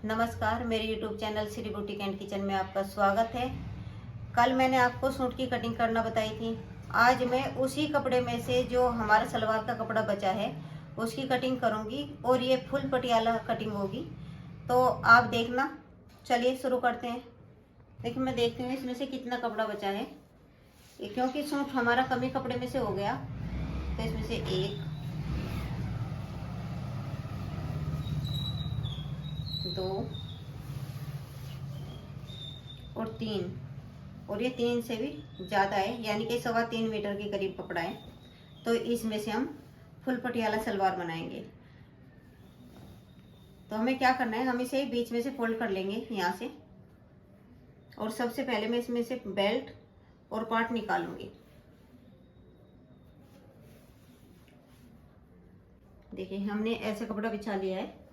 नमस्कार, मेरे YouTube channel Shri boutique and kitchen में आपका स्वागत है। कल मैंने आपको सूट की कटिंग करना बताई थी। आज मैं उसी कपड़े में से जो हमारा सलवार का कपड़ा बचा है उसकी कटिंग करूंगी और ये फुल पटियाला कटिंग होगी, तो आप देखना। चलिए शुरू करते हैं। देखिए मैं देखती हूँ इसमें से कितना कपड़ा बचा है, क्योंकि सूट हमारा कमी कपड़े में से हो गया। तो इसमें से 1 2 और 3, और ये 3 से भी ज़्यादा है, यानी कि 3.25 मीटर के करीब कपड़ा है। तो इसमें से हम फुल पटियाला सलवार बनाएंगे। तो हमें क्या करना है, हम इसे बीच में से फोल्ड कर लेंगे यहाँ से, और सबसे पहले मैं इसमें से बेल्ट और पार्ट निकालूंगी। देखिए हमने ऐसे कपड़ा बिछा लिया है।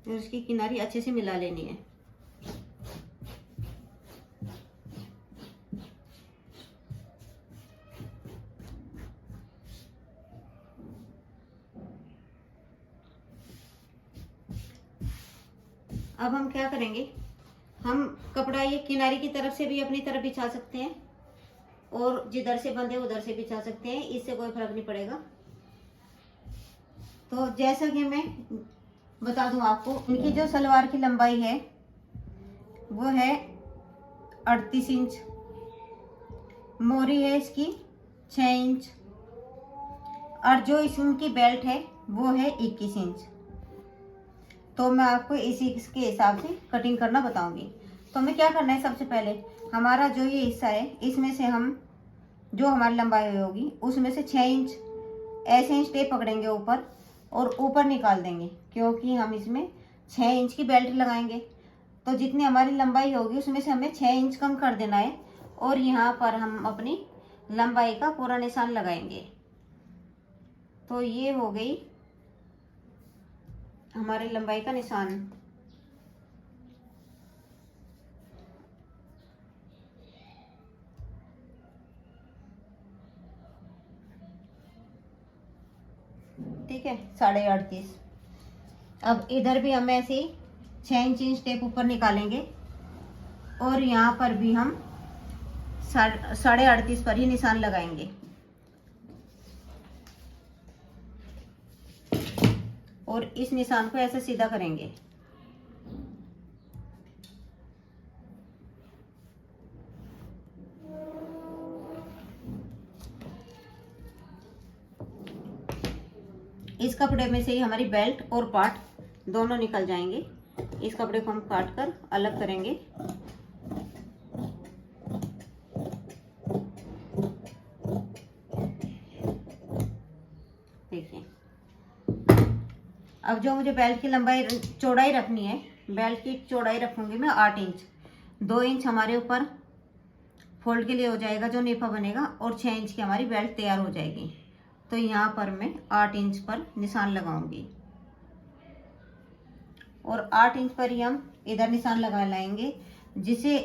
और इसकी किनारी अच्छे से मिला लेनी है। अब हम क्या करेंगे, हम कपड़ा ये किनारी की तरफ से भी अपनी तरफ बिछा सकते हैं और जिधर से बंधे उधर से बिछा सकते हैं, इससे कोई फर्क नहीं पड़ेगा। तो जैसा कि मैं बता दूं आपको, इनकी जो सलवार की लंबाई है वो है 38 इंच, मोरी है इसकी 6 इंच, और जो इसकी बेल्ट है वो है 21 इंच। तो मैं आपको इसी के हिसाब से कटिंग करना बताऊंगी। तो हमें क्या करना है, सबसे पहले हमारा जो ये हिस्सा है इसमें से हम जो हमारी लंबाई होगी उसमें से 6 इंच ऐसे इंच टेप पकड़ेंगे ऊपर और ऊपर निकाल देंगे, क्योंकि हम इसमें 6 इंच की बेल्ट लगाएंगे। तो जितनी हमारी लंबाई होगी उसमें से हमें 6 इंच कम कर देना है, और यहाँ पर हम अपनी लंबाई का पूरा निशान लगाएंगे। तो ये हो गई हमारी लंबाई का निशान। ठीक है, 38.5। अब इधर भी हम ऐसे ही 6 इंच टेप ऊपर निकालेंगे, और यहाँ पर भी हम 38.5 पर ही निशान लगाएंगे। और इस निशान को ऐसे सीधा करेंगे। इस कपड़े में से ही हमारी बेल्ट और पार्ट दोनों निकल जाएंगे। इस कपड़े को हम काट कर अलग करेंगे। देखिए, अब जो मुझे बेल्ट की लंबाई चौड़ाई रखनी है, बेल्ट की चौड़ाई रखूंगी मैं 8 इंच। 2 इंच हमारे ऊपर फोल्ड के लिए हो जाएगा जो नेफा बनेगा, और 6 इंच की हमारी बेल्ट तैयार हो जाएगी। तो यहाँ पर मैं 8 इंच पर निशान लगाऊंगी, और 8 इंच पर ही हम इधर निशान लगा लाएंगे, जिससे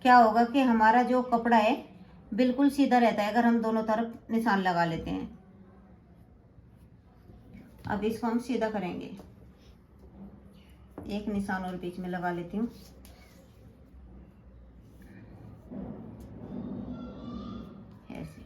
क्या होगा कि हमारा जो कपड़ा है बिल्कुल सीधा रहता है अगर हम दोनों तरफ निशान लगा लेते हैं। अब इसको हम सीधा करेंगे। एक निशान और बीच में लगा लेती हूँ। ऐसे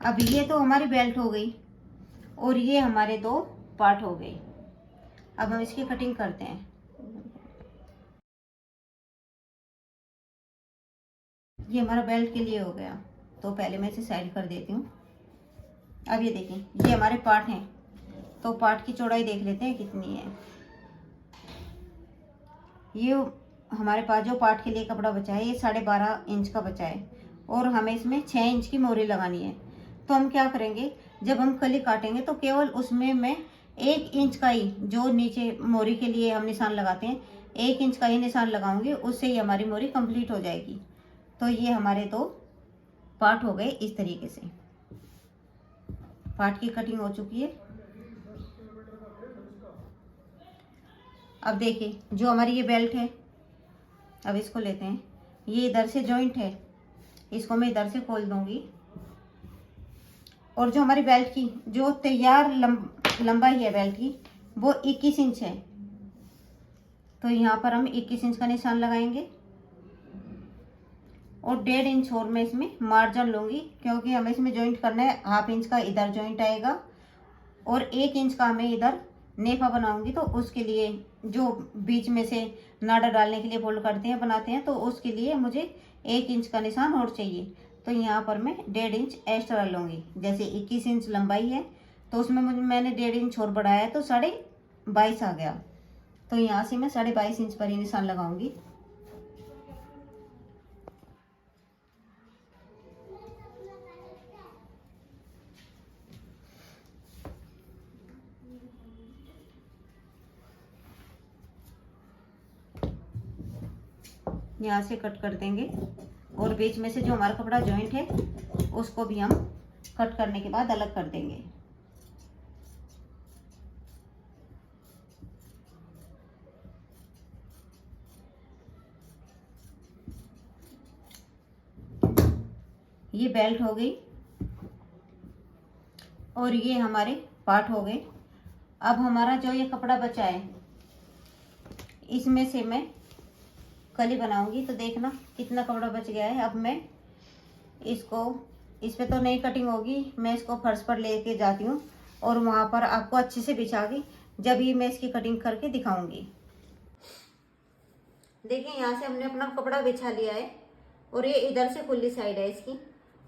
अब ये तो हमारी बेल्ट हो गई, और ये हमारे 2 पार्ट हो गए। अब हम इसकी कटिंग करते हैं। ये हमारा बेल्ट के लिए हो गया, तो पहले मैं इसे साइड कर देती हूँ। अब ये देखिए, ये हमारे पार्ट हैं, तो पार्ट की चौड़ाई देख लेते हैं कितनी है। ये हमारे पास जो पार्ट के लिए कपड़ा बचा है ये 12.5 इंच का बचा है, और हमें इसमें 6 इंच की मोरी लगानी है। तो हम क्या करेंगे, जब हम कली काटेंगे तो केवल उसमें मैं 1 इंच का ही, जो नीचे मोरी के लिए हम निशान लगाते हैं, 1 इंच का ही निशान लगाऊंगी, उससे ही हमारी मोरी कंप्लीट हो जाएगी। तो ये हमारे 2 पार्ट हो गए। इस तरीके से पार्ट की कटिंग हो चुकी है। अब देखिए जो हमारी ये बेल्ट है, अब इसको लेते हैं। ये इधर से जॉइंट है, इसको मैं इधर से खोल दूंगी। और जो हमारी बेल्ट की जो तैयार लंबाई है बेल्ट की, वो 21 इंच है। तो यहाँ पर हम 21 इंच का निशान लगाएंगे और 1.5 इंच और मैं इसमें मार्जिन लूँगी, क्योंकि हमें इसमें जॉइंट करना है। 1/2 इंच का इधर जॉइंट आएगा और 1 इंच का हमें इधर नेफा बनाऊंगी। तो उसके लिए जो बीच में से नाड़ा डालने के लिए फोल्ड करते हैं, बनाते हैं, तो उसके लिए मुझे 1 इंच का निशान और चाहिए। तो यहाँ पर मैं 1.5 इंच एक्स्ट्रा लूँगी। जैसे 21 इंच लंबाई है, तो उसमें मैंने 1.5 इंच और बढ़ाया, तो 22.5 आ गया। तो यहाँ से मैं 22.5 इंच पर ही निशान लगाऊंगी। यहाँ से कट कर देंगे और बीच में से जो हमारा कपड़ा जॉइंट है उसको भी हम कट करने के बाद अलग कर देंगे। ये बेल्ट हो गई और ये हमारे पार्ट हो गए। अब हमारा जो ये कपड़ा बचा है, इसमें से मैं कली बनाऊंगी। तो देखना कितना कपड़ा बच गया है। अब मैं इसको, इस पे तो नहीं कटिंग होगी, मैं इसको फर्श पर लेके जाती हूँ और वहाँ पर आपको अच्छे से बिछा के जब ही मैं इसकी कटिंग करके दिखाऊंगी। देखिए यहाँ से हमने अपना कपड़ा बिछा लिया है और ये इधर से खुली साइड है इसकी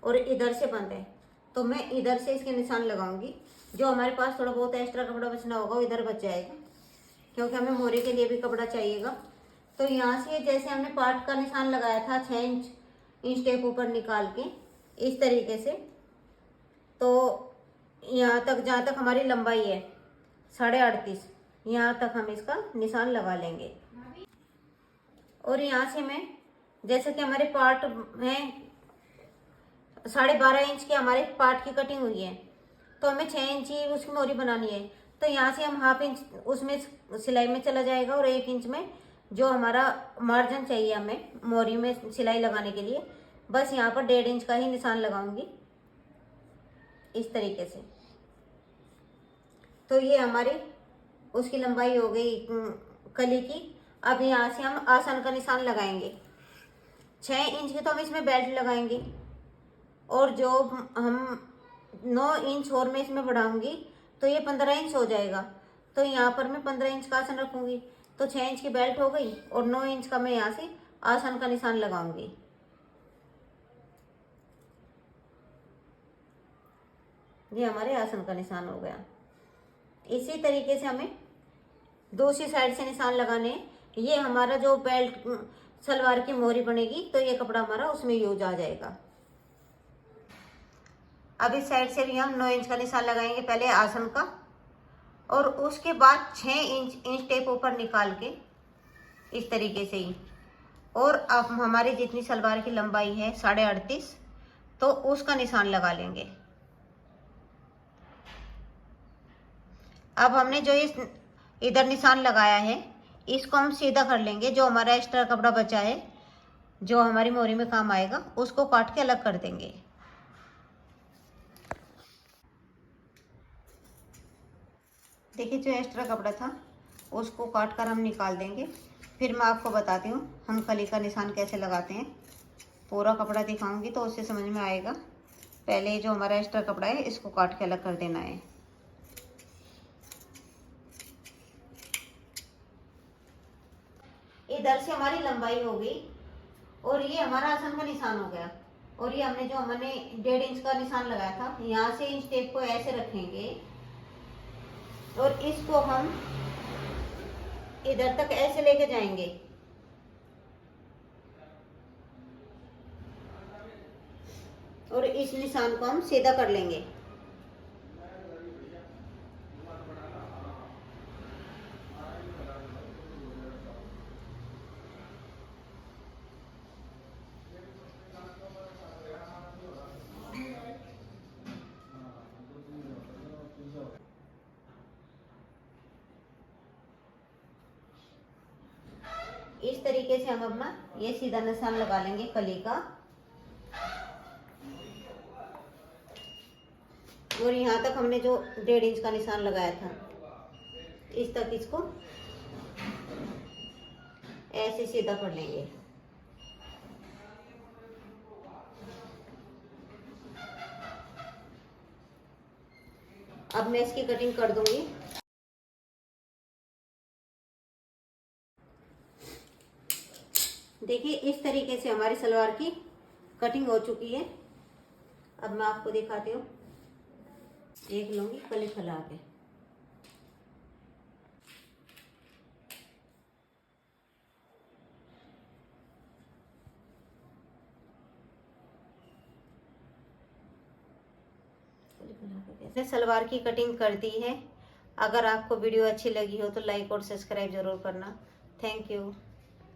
और इधर से बंद है। तो मैं इधर से इसके निशान लगाऊंगी। जो हमारे पास थोड़ा बहुत एक्स्ट्रा कपड़ा बचना होगा वो इधर बच जाएगा, क्योंकि हमें मोरे के लिए भी कपड़ा चाहिएगा। तो यहाँ से जैसे हमने पार्ट का निशान लगाया था 6 इंच टेप ऊपर निकाल के इस तरीके से, तो यहाँ तक जहाँ तक हमारी लंबाई है 38.5, यहाँ तक हम इसका निशान लगा लेंगे। और यहाँ से मैं, जैसे कि हमारे पार्ट हैं 12.5 इंच के, हमारे पार्ट की कटिंग हुई है, तो हमें 6 इंच ही उसकी मोरी बनानी है। तो यहाँ से हम 1/2 इंच उसमें सिलाई में चला जाएगा और 1 इंच में जो हमारा मार्जिन चाहिए हमें मोरी में सिलाई लगाने के लिए, बस यहाँ पर 1.5 इंच का ही निशान लगाऊंगी इस तरीके से। तो ये हमारी उसकी लंबाई हो गई कली की। अब यहाँ से हम आसन का निशान लगाएंगे। 6 इंच की तो हम इसमें बेल्ट लगाएंगे और जो हम 9 इंच और मैं इसमें बढ़ाऊंगी तो ये 15 इंच हो जाएगा। तो यहाँ पर मैं 15 इंच का आसन रखूंगी। तो 6 इंच की बेल्ट हो गई और 9 इंच का मैं यहाँ से आसन का निशान लगाऊंगी। ये हमारे आसन का निशान हो गया। इसी तरीके से हमें दूसरी साइड से निशान लगाने हैं। ये हमारा जो बेल्ट सलवार की मोरी बनेगी तो ये कपड़ा हमारा उसमें यूज आ जाएगा। अब इस साइड से भी हम 9 इंच का निशान लगाएंगे पहले आसन का, और उसके बाद 6 इंच टेप ऊपर निकाल के इस तरीके से ही। और अब हमारी जितनी सलवार की लंबाई है 38.5, तो उसका निशान लगा लेंगे। अब हमने जो इस इधर निशान लगाया है इसको हम सीधा कर लेंगे। जो हमारा एक्स्ट्रा कपड़ा बचा है जो हमारी मोरी में काम आएगा उसको काट के अलग कर देंगे। देखिए जो एक्स्ट्रा कपड़ा था उसको काट कर हम निकाल देंगे। फिर मैं आपको बताती हूँ हम कली का निशान कैसे लगाते हैं। पूरा कपड़ा दिखाऊंगी तो उससे समझ में आएगा। पहले जो हमारा एक्स्ट्रा कपड़ा है इसको काट के अलग कर देना है। इधर से हमारी लंबाई हो गई और ये हमारा आसन का निशान हो गया। और ये हमने 1.5 इंच का निशान लगाया था, यहाँ से इंच टेप को ऐसे रखेंगे और इसको हम इधर तक ऐसे लेके जाएंगे। और इस निशान को हम सीधा कर लेंगे। इस तरीके से हम अपना ये सीधा निशान लगा लेंगे कली का, और यहाँ तक हमने जो 1.5 इंच का निशान लगाया था इस तक इसको ऐसे सीधा कर लेंगे। अब मैं इसकी कटिंग कर दूंगी। देखिए इस तरीके से हमारी सलवार की कटिंग हो चुकी है। अब मैं आपको दिखाती हूँ, एक लूंगी कली फैला के। सलवार की कटिंग कर दी है। अगर आपको वीडियो अच्छी लगी हो तो लाइक और सब्सक्राइब जरूर करना। Thank you.